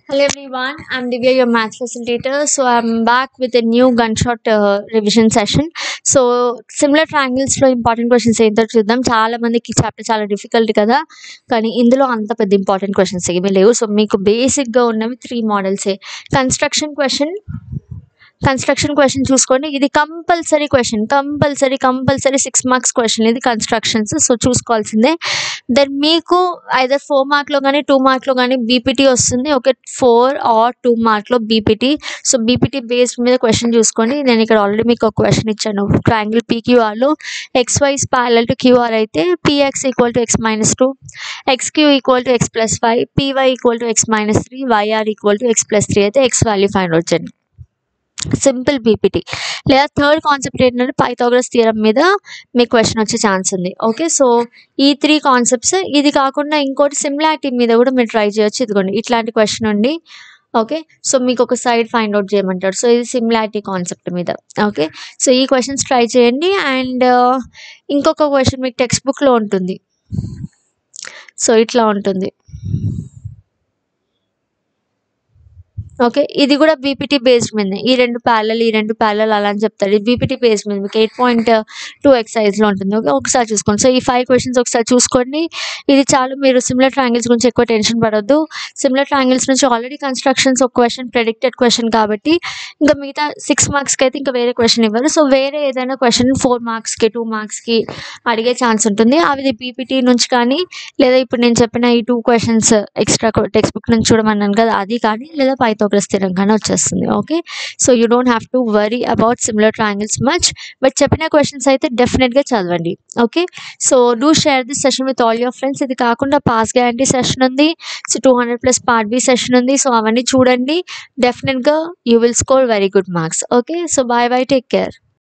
Hello everyone, I'm Divya, your maths facilitator. So I'm back with a new gunshot revision session. So similar triangles లో important questions ఏంటో చూద్దాం. చాలా మందికి chapter చాలా difficult కదా, కానీ ఇందులో అంత పెద్ద ఇంపార్టెంట్ క్వశ్చన్స్ ఏమీ లేవు. సో మీకు బేసిక్గా ఉన్నవి 3 మోడల్సే. కన్స్ట్రక్షన్ క్వశ్చన్ చూసుకోండి. ఇది compulsory question, compulsory 6 marks question. ఇది కన్స్ట్రక్షన్స్, సో చూసుకోవాల్సిందే. దెన్ మీకు ఐదర్ 4 మార్క్లో కానీ 2 మార్క్లో కానీ బీపీటీ వస్తుంది. ఓకే, 4 ఆర్ 2 మార్క్లో బీపీటీ. సో బీపీటీ బేస్డ్ మీద క్వశ్చన్ చూసుకోండి. నేను ఇక్కడ ఆల్రెడీ మీకు ఒక క్వశ్చన్ ఇచ్చాను. ట్రయాంగిల్ పీక్యూఆర్లో XY is parallel to QR అయితే PX equal to X minus 2, XQ equal to X plus 5, PY equal to X minus 3, YR equal to X plus 3 అయితే X వాల్యూ ఫైండ్ అవుట్ చేయండి. Simple BPT. లేదా third concept ఏంటంటే Pythagoras theorem మీద మీకు question వచ్చే chance ఉంది. Okay, so ఈ 3 concepts. ఇది కాకుండా ఇంకోటి సిమిలారిటీ మీద కూడా మీరు ట్రై చేయొచ్చు. ఇదిగోండి ఇట్లాంటి క్వశ్చన్ ఉంది. ఓకే, సో మీకు ఒక సైడ్ ఫైండ్ అవుట్ చేయమంటారు. సో ఇది సిమిలారిటీ కాన్సెప్ట్ మీద. ఓకే, సో ఈ క్వశ్చన్స్ ట్రై చేయండి. అండ్ ఇంకొక క్వశ్చన్ మీకు టెక్స్ట్ బుక్లో ఉంటుంది. సో ఇట్లా ఉంటుంది. ఓకే, ఇది కూడా బీపీటీ బేస్డ్ మీద. ఈ రెండు ప్యారలల్ అలా అని చెప్తాడు. ఇది బీపీటీ బేస్డ్ మీద మీకు 8.2 ఎక్సైజ్లో ఉంటుంది. ఓకే, ఒకసారి చూసుకోండి. సో ఈ 5 క్వశ్చన్స్ ఒకసారి చూసుకోండి. ఇది చాలు. మీరు సిమిలర్ ట్రయాంగిల్స్ గురించి ఎక్కువ టెన్షన్ పడొద్దు. సిమిలర్ ట్రయాంగిల్స్ నుంచి ఆల్రెడీ కన్స్ట్రక్షన్స్ ఒక క్వశ్చన్ ప్రెడిక్టెడ్ క్వశ్చన్ కాబట్టి ఇంకా మిగతా 6 మార్క్స్కి అయితే ఇంకా వేరే క్వశ్చన్ ఇవ్వరు. సో వేరే ఏదైనా క్వశ్చన్ 4 మార్క్స్కి 2 మార్క్స్కి అడిగే ఛాన్స్ ఉంటుంది. అవి బీపీటీ నుంచి కానీ, లేదా ఇప్పుడు నేను చెప్పిన ఈ 2 క్వశ్చన్స్ ఎక్స్ట్రా టెక్స్ట్ బుక్ నుంచి చూడమన్నాను కదా, అది కానీ, లేదా పైథాగరస్ థియరం కానీ వచ్చేస్తుంది. Okay, so you don't have to worry about similar triangles much. But చెప్పిన క్వశ్చన్స్ అయితే డెఫినెట్గా చదవండి. Okay, so do share this session with all your friends. ఇది కాకుండా పాస్ గ్యారంటీ సెషన్ ఉంది. సో 200+ పార్ట్ బి సెషన్ ఉంది. సో అవన్నీ చూడండి. డెఫినెట్గా you will score very good marks. Okay, so bye, take care.